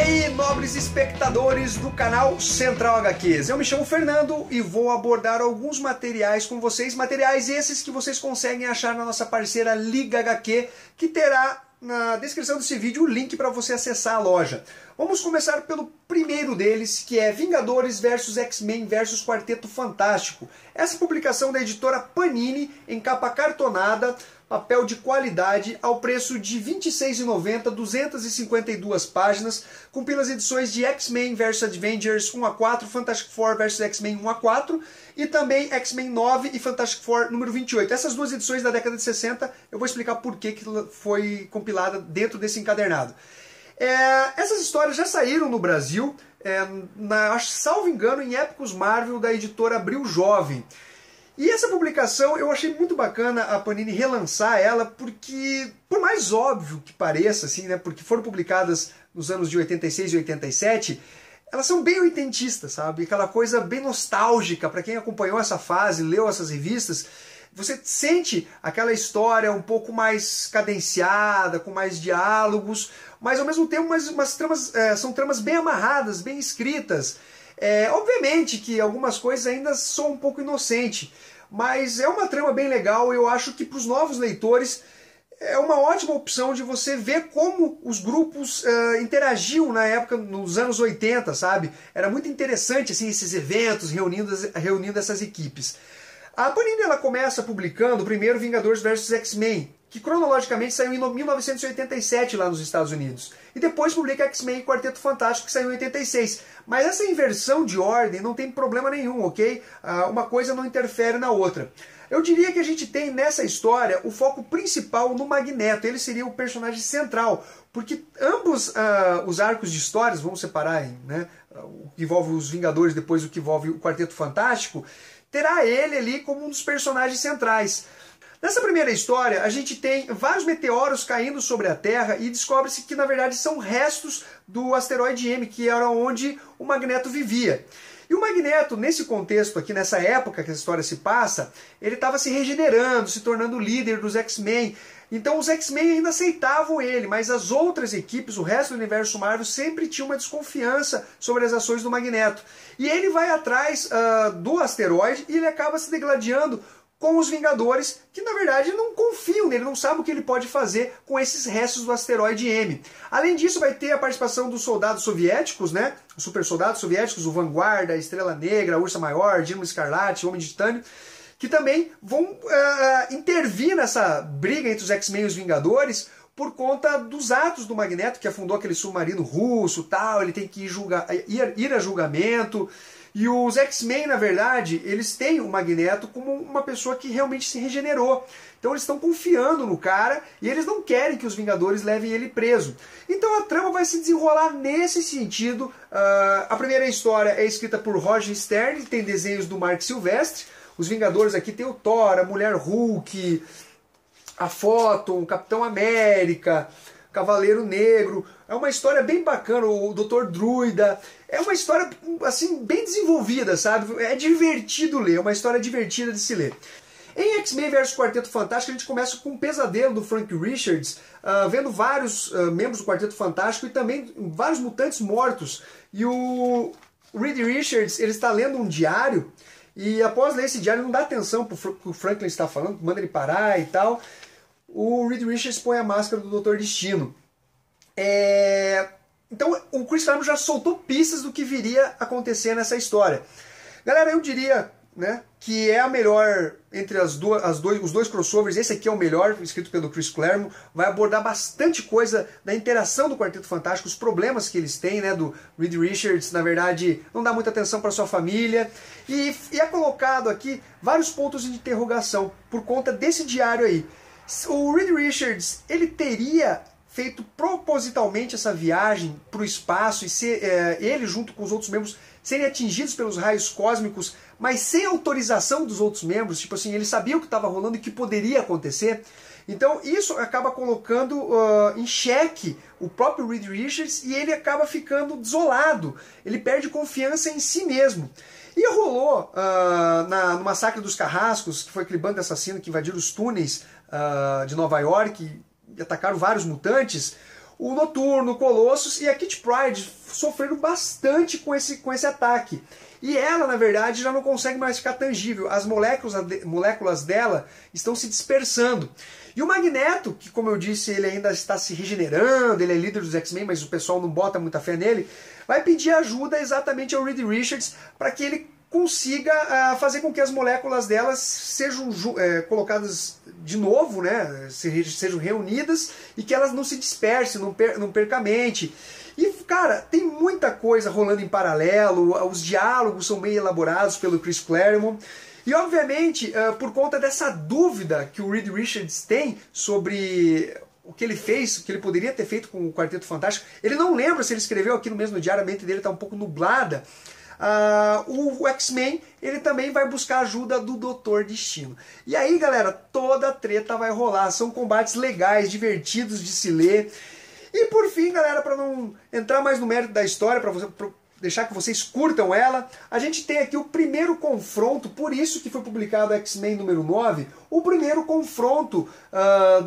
aí, nobres espectadores do canal Central HQs. Eu me chamo Fernando e vou abordar alguns materiais com vocês, materiais esses que vocês conseguem achar na nossa parceira Liga HQ, que terá na descrição desse vídeo o link para você acessar a loja. Vamos começar pelo primeiro deles, que é Vingadores vs X-Men vs Quarteto Fantástico. Essa publicação da editora Panini, em capa cartonada, papel de qualidade, ao preço de R$ 26,90, 252 páginas, com pelas edições de X-Men vs Avengers 1 a 4, Fantastic Four vs X-Men 1 a 4 e também X-Men 9 e Fantastic Four número 28. Essas duas edições da década de 60, eu vou explicar por que foi compilada dentro desse encadernado. Essas histórias já saíram no Brasil, salvo engano, em Épicos Marvel, da editora Abril Jovem. E essa publicação eu achei muito bacana a Panini relançar ela, porque, por mais óbvio que pareça, assim, né, porque foram publicadas nos anos de 86 e 87, elas são bem oitentistas, sabe? Aquela coisa bem nostálgica, para quem acompanhou essa fase, leu essas revistas, você sente aquela história um pouco mais cadenciada, com mais diálogos, mas ao mesmo tempo são tramas bem amarradas, bem escritas. Obviamente que algumas coisas ainda são um pouco inocentes, mas é uma trama bem legal. Eu acho que para os novos leitores é uma ótima opção de você ver como os grupos interagiam na época, nos anos 80, sabe? Era muito interessante assim, esses eventos reunindo essas equipes. A Panini ela começa publicando primeiro Vingadores vs X-Men, que cronologicamente saiu em 1987 lá nos Estados Unidos. E depois publica X-Men e Quarteto Fantástico, que saiu em 86. Mas essa inversão de ordem não tem problema nenhum, ok? Uma coisa não interfere na outra. Eu diria que a gente tem nessa história o foco principal no Magneto. Ele seria o personagem central, porque ambos os arcos de histórias, vamos separar em, né, o que envolve os Vingadores, depois o que envolve o Quarteto Fantástico, terá ele ali como um dos personagens centrais. Nessa primeira história, a gente tem vários meteoros caindo sobre a Terra e descobre-se que, na verdade, são restos do asteroide M, que era onde o Magneto vivia. E o Magneto, nesse contexto aqui, nessa época que a história se passa, ele estava se regenerando, se tornando líder dos X-Men. Então os X-Men ainda aceitavam ele, mas as outras equipes, o resto do universo Marvel, sempre tinha uma desconfiança sobre as ações do Magneto. E ele vai atrás do asteroide e ele acaba se degladiando com os Vingadores, que na verdade não confiam nele, não sabem o que ele pode fazer com esses restos do asteroide M. Além disso, vai ter a participação dos soldados soviéticos, né? Os super soldados soviéticos, o Vanguarda, a Estrela Negra, a Ursa Maior, Dínamo Escarlate, o Homem de Titânio, que também vão intervir nessa briga entre os X-Men e os Vingadores por conta dos atos do Magneto, que afundou aquele submarino russo, tal, ele tem que ir a julgamento. E os X-Men, na verdade, eles têm o Magneto como uma pessoa que realmente se regenerou. Então eles estão confiando no cara e eles não querem que os Vingadores levem ele preso. Então a trama vai se desenrolar nesse sentido. A primeira história é escrita por Roger Stern, tem desenhos do Mark Silvestre. Os Vingadores aqui tem o Thor, a Mulher Hulk, a Photon, o Capitão América, Cavaleiro Negro. É uma história bem bacana, o Dr. Druida. É uma história assim bem desenvolvida, sabe? É divertido ler, é uma história divertida de se ler. Em X-Men vs Quarteto Fantástico, a gente começa com um pesadelo do Frank Richards, vendo vários membros do Quarteto Fantástico e também vários mutantes mortos. E o Reed Richards, ele está lendo um diário, e após ler esse diário, não dá atenção para o que o Franklin está falando, manda ele parar e tal. O Reed Richards põe a máscara do Dr. Destino. Então o Chris Claremont já soltou pistas do que viria a acontecer nessa história. Galera, eu diria, né, que é a melhor entre os dois crossovers. Esse aqui é o melhor, escrito pelo Chris Claremont. Vai abordar bastante coisa da interação do Quarteto Fantástico, os problemas que eles têm, né, do Reed Richards, na verdade, não dá muita atenção para sua família. E é colocado aqui vários pontos de interrogação por conta desse diário aí. O Reed Richards, ele teria feito propositalmente essa viagem para o espaço e ele, junto com os outros membros, serem atingidos pelos raios cósmicos, mas sem autorização dos outros membros. Tipo assim, ele sabia o que estava rolando e o que poderia acontecer. Então isso acaba colocando em xeque o próprio Reed Richards e ele acaba ficando desolado. Ele perde confiança em si mesmo. E rolou no Massacre dos Carrascos, que foi aquele bando de assassinos que invadiram os túneis de Nova York e atacaram vários mutantes. o Noturno, o Colossus e a Kitty Pryde sofreram bastante com esse ataque. E ela, na verdade, já não consegue mais ficar tangível. As moléculas dela estão se dispersando. E o Magneto, que como eu disse, ele ainda está se regenerando, ele é líder dos X-Men, mas o pessoal não bota muita fé nele, vai pedir ajuda exatamente ao Reed Richards para que ele consiga fazer com que as moléculas delas sejam colocadas de novo, né, sejam reunidas e que elas não se dispersem, não percam a mente. E, cara, tem muita coisa rolando em paralelo, os diálogos são meio elaborados pelo Chris Claremont. E, obviamente, por conta dessa dúvida que o Reed Richards tem sobre o que ele fez, o que ele poderia ter feito com o Quarteto Fantástico, ele não lembra se ele escreveu aquilo mesmo no diário, a mente dele está um pouco nublada. O X-Men, ele também vai buscar a ajuda do Doutor Destino. E aí, galera, toda a treta vai rolar. São combates legais, divertidos de se ler. E por fim, galera, para não entrar mais no mérito da história, para deixar que vocês curtam ela, a gente tem aqui o primeiro confronto, por isso que foi publicado X-Men número 9, o primeiro confronto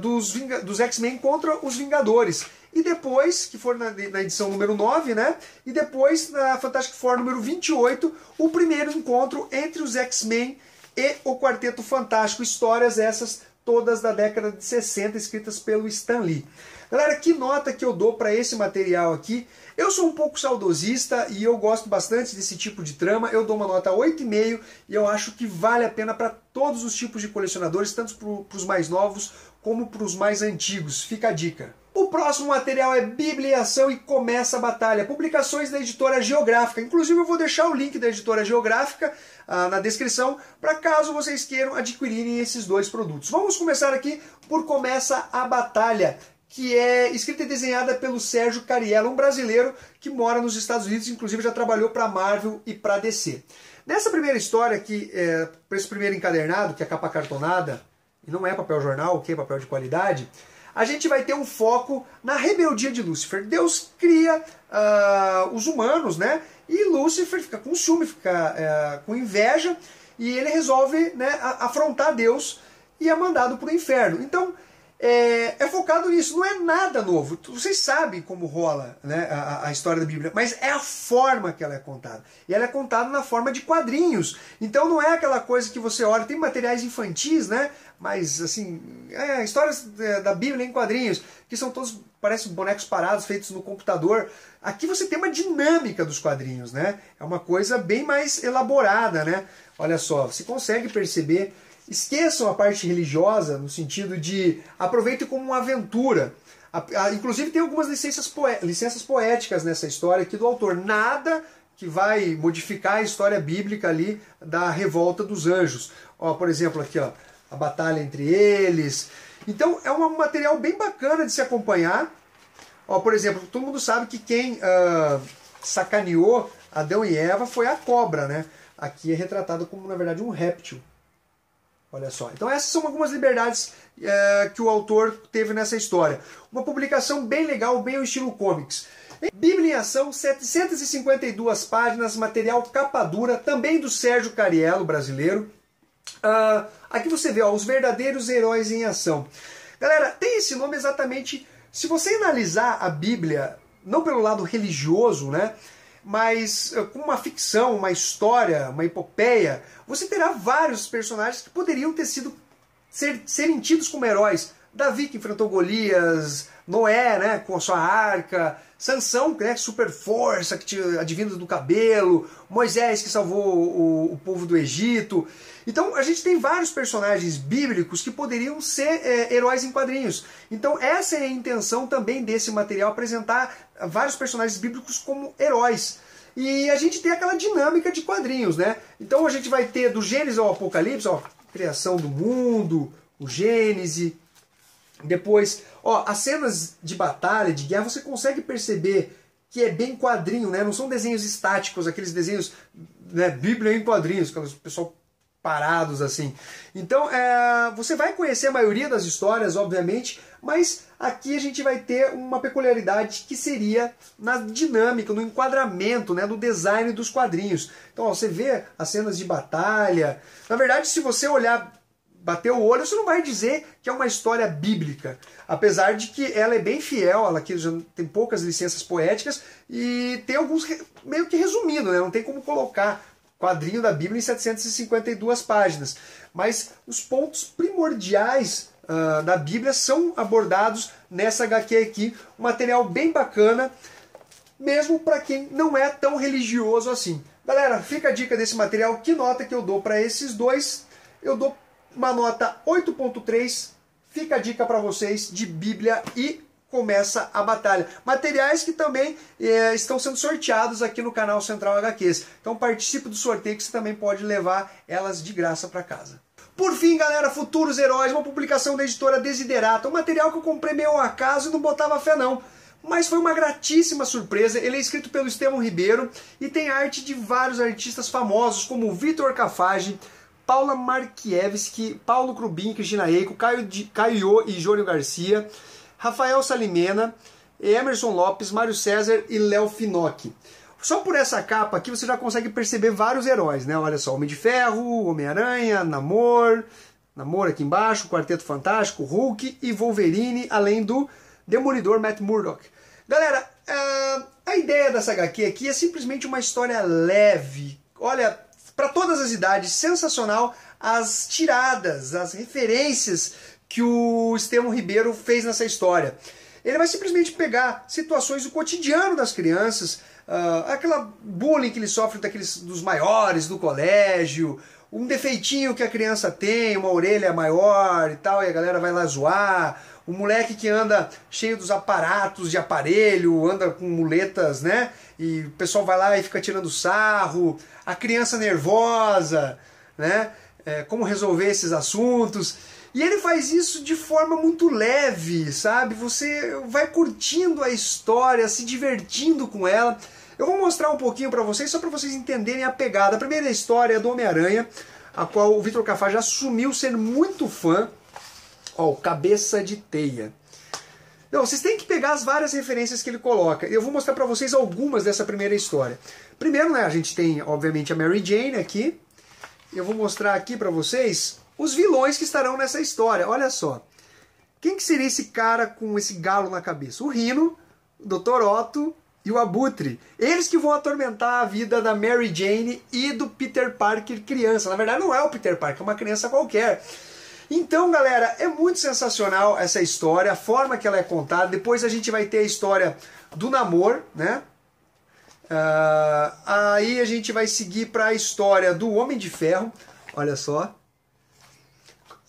dos X-Men contra os Vingadores. E depois, que for na edição número 9, né? E depois, na Fantastic Four número 28, o primeiro encontro entre os X-Men e o Quarteto Fantástico. Histórias essas todas da década de 60, escritas pelo Stan Lee. Galera, que nota que eu dou para esse material aqui? Eu sou um pouco saudosista e eu gosto bastante desse tipo de trama. Eu dou uma nota 8,5 e eu acho que vale a pena para todos os tipos de colecionadores, tanto para os mais novos como para os mais antigos. Fica a dica. O próximo material é Bíblia em Ação e Começa a Batalha. Publicações da Editora Geográfica. Inclusive eu vou deixar o link da Editora Geográfica na descrição, para caso vocês queiram adquirirem esses dois produtos. Vamos começar aqui por Começa a Batalha, que é escrita e desenhada pelo Sérgio Cariello, um brasileiro que mora nos Estados Unidos, inclusive já trabalhou para a Marvel e para a DC. Nessa primeira história, para esse primeiro encadernado, que é capa cartonada, e não é papel jornal, que é papel de qualidade, a gente vai ter um foco na rebeldia de Lúcifer. Deus cria os humanos, né? E Lúcifer fica com ciúme, fica com inveja, e ele resolve, né, afrontar Deus e é mandado para o inferno. Então, é focado nisso, não é nada novo. Vocês sabem como rola, né, a história da Bíblia, mas é a forma que ela é contada. E ela é contada na forma de quadrinhos. Então não é aquela coisa que você olha, tem materiais infantis, né? Mas assim, histórias da Bíblia em quadrinhos, que são todos, parecem bonecos parados, feitos no computador. Aqui você tem uma dinâmica dos quadrinhos, né? É uma coisa bem mais elaborada, né? Olha só, você consegue perceber. Esqueçam a parte religiosa, no sentido de aproveitem como uma aventura. Inclusive tem algumas licenças poéticas nessa história aqui do autor. Nada que vai modificar a história bíblica ali da revolta dos anjos. Ó, por exemplo, aqui ó, a batalha entre eles. Então é um material bem bacana de se acompanhar. Ó, por exemplo, todo mundo sabe que quem sacaneou Adão e Eva foi a cobra, né? Aqui é retratado como, na verdade, um réptil. Olha só. Então essas são algumas liberdades que o autor teve nessa história. Uma publicação bem legal, bem ao estilo comics. Bíblia em Ação, 752 páginas, material capa dura, também do Sérgio Cariello, brasileiro. Aqui você vê, ó, os verdadeiros heróis em ação. Galera, tem esse nome exatamente... Se você analisar a Bíblia, não pelo lado religioso, né? Mas com uma ficção, uma história, uma epopeia, você terá vários personagens que poderiam ter serem tidos como heróis. Davi, que enfrentou Golias, Noé, né, com a sua arca, Sansão, né, super força, que tinha advinda do cabelo, Moisés, que salvou o povo do Egito. Então a gente tem vários personagens bíblicos que poderiam ser heróis em quadrinhos. Então essa é a intenção também desse material, apresentar vários personagens bíblicos como heróis. E a gente tem aquela dinâmica de quadrinhos, né? Então a gente vai ter do Gênesis ao Apocalipse, ó, criação do mundo, o Gênesis. Depois, ó, as cenas de batalha, de guerra, você consegue perceber que é bem quadrinho, né? Não são desenhos estáticos, aqueles desenhos, né, Bíblia em quadrinhos, aqueles pessoal parados assim. Então, você vai conhecer a maioria das histórias, obviamente, mas aqui a gente vai ter uma peculiaridade que seria na dinâmica, no enquadramento, né, no design dos quadrinhos. Então, ó, você vê as cenas de batalha. Na verdade, se você olhar bater o olho, você não vai dizer que é uma história bíblica. Apesar de que ela é bem fiel, ela aqui já tem poucas licenças poéticas e tem alguns meio que resumindo, né? Não tem como colocar quadrinho da Bíblia em 752 páginas. Mas os pontos primordiais da Bíblia são abordados nessa HQ aqui. Um material bem bacana, mesmo para quem não é tão religioso assim. Galera, fica a dica desse material. Que nota que eu dou para esses dois? Eu dou uma nota 8.3. Fica a dica para vocês de Bíblia e começa a batalha. Materiais que também estão sendo sorteados aqui no canal Central HQs. Então participe do sorteio que você também pode levar elas de graça para casa. Por fim, galera, Futuros Heróis, uma publicação da editora Desiderata. Um material que eu comprei meio ao acaso e não botava fé não. Mas foi uma gratíssima surpresa. Ele é escrito pelo Estevão Ribeiro e tem arte de vários artistas famosos como Vitor Cafage, Paula Markiewicz, Paulo Crubin, Cristina Eiko, Caio e Jônio Garcia, Rafael Salimena, Emerson Lopes, Mário César e Léo Finocchi. Só por essa capa aqui você já consegue perceber vários heróis, né? Olha só, Homem de Ferro, Homem-Aranha, Namor aqui embaixo, Quarteto Fantástico, Hulk e Wolverine, além do Demolidor Matt Murdock. Galera, a ideia dessa HQ aqui é simplesmente uma história leve. Olha, para todas as idades, sensacional as tiradas, as referências que o Estevão Ribeiro fez nessa história. Ele vai simplesmente pegar situações do cotidiano das crianças, aquela bullying que eles sofrem dos maiores do colégio, um defeitinho que a criança tem, uma orelha maior e tal, e a galera vai lá zoar, o moleque que anda cheio dos aparatos de aparelho, anda com muletas, né? E o pessoal vai lá e fica tirando sarro, a criança nervosa, né? Como resolver esses assuntos. E ele faz isso de forma muito leve, sabe? Você vai curtindo a história, se divertindo com ela. Eu vou mostrar um pouquinho para vocês, só para vocês entenderem a pegada. A primeira história é do Homem-Aranha, a qual o Vitor Cafage assumiu ser muito fã. Ó, Cabeça de Teia. Não, vocês têm que pegar as várias referências que ele coloca. Eu vou mostrar para vocês algumas dessa primeira história. Primeiro, né, a gente tem, obviamente, a Mary Jane aqui. Eu vou mostrar aqui para vocês os vilões que estarão nessa história. Olha só. Quem que seria esse cara com esse galo na cabeça? O Rhino, o Dr. Otto e o Abutre. Eles que vão atormentar a vida da Mary Jane e do Peter Parker criança. Na verdade, não é o Peter Parker, é uma criança qualquer. Então, galera, é muito sensacional essa história, a forma que ela é contada. Depois a gente vai ter a história do Namor, né? Aí a gente vai seguir para a história do Homem de Ferro. Olha só.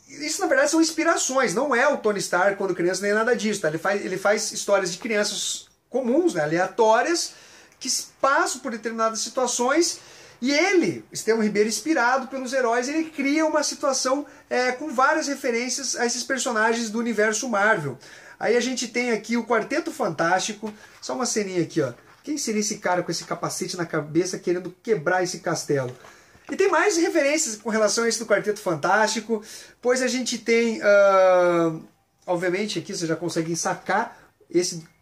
Isso, na verdade, são inspirações. Não é o Tony Stark quando criança, nem nada disso. Tá? Ele faz histórias de crianças comuns, né? Aleatórias, que passam por determinadas situações. E ele, Estevão Ribeiro, inspirado pelos heróis, ele cria uma situação com várias referências a esses personagens do universo Marvel. Aí a gente tem aqui o Quarteto Fantástico, só uma ceninha aqui, ó. Quem seria esse cara com esse capacete na cabeça querendo quebrar esse castelo? E tem mais referências com relação a esse do Quarteto Fantástico, pois a gente tem, obviamente aqui você já consegue sacar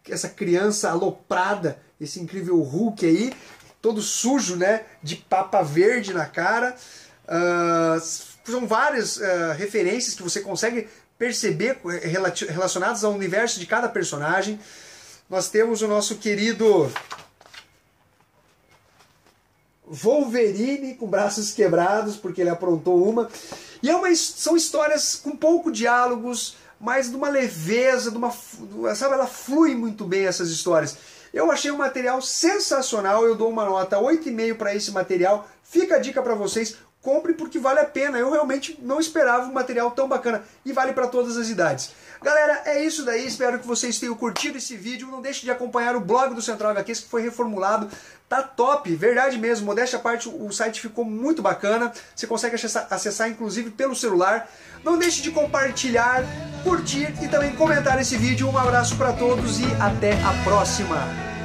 essa criança aloprada, esse incrível Hulk aí, todo sujo, né, de papa verde na cara. São várias referências que você consegue perceber relacionadas ao universo de cada personagem. Nós temos o nosso querido Wolverine com braços quebrados, porque ele aprontou uma. E são histórias com pouco diálogos, mas de uma leveza, sabe, ela flui muito bem essas histórias. Eu achei um material sensacional, eu dou uma nota 8,5 para esse material. Fica a dica para vocês, compre porque vale a pena. Eu realmente não esperava um material tão bacana e vale para todas as idades. Galera, é isso daí, espero que vocês tenham curtido esse vídeo. Não deixe de acompanhar o blog do Central HQs, que foi reformulado. Tá top, verdade mesmo, modéstia à parte, o site ficou muito bacana. Você consegue acessar inclusive pelo celular. Não deixe de compartilhar, curtir e também comentar esse vídeo. Um abraço para todos e até a próxima!